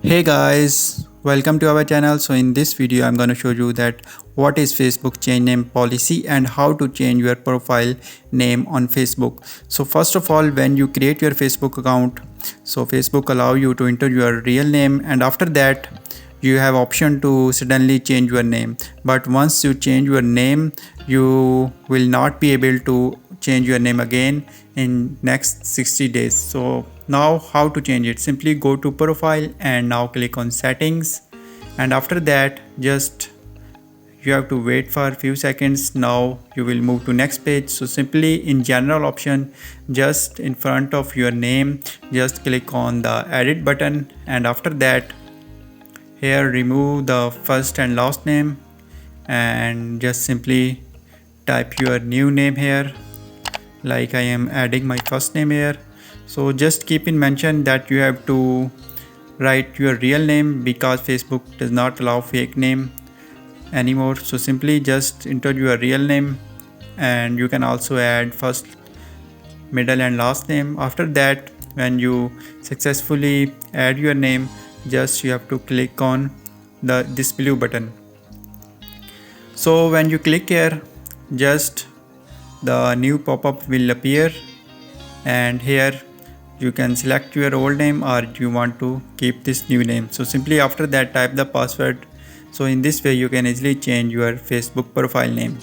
Hey guys, welcome to our channel. So in this video I'm going to show you that what is Facebook change name policy and how to change your profile name on Facebook. So first of all, when you create your Facebook account, so Facebook allow you to enter your real name, and after that you have option to suddenly change your name. But once you change your name, you will not be able to change your name again in next 60 days. So now how to change it? Simply go to profile and now click on settings, and after that just you have to wait for a few seconds. Now you will move to next page. So simply in general option, just in front of your name, just click on the edit button, and after that here remove the first and last name and just simply type your new name here. Like I am adding my first name here. So just keep in mention that you have to write your real name because Facebook does not allow fake name anymore. So simply just enter your real name, and you can also add first, middle and last name. After that, when you successfully add your name, just you have to click on this blue button. So when you click here, just the new pop-up will appear, and here you can select your old name or you want to keep this new name. So simply after that type the password. So in this way you can easily change your Facebook profile name.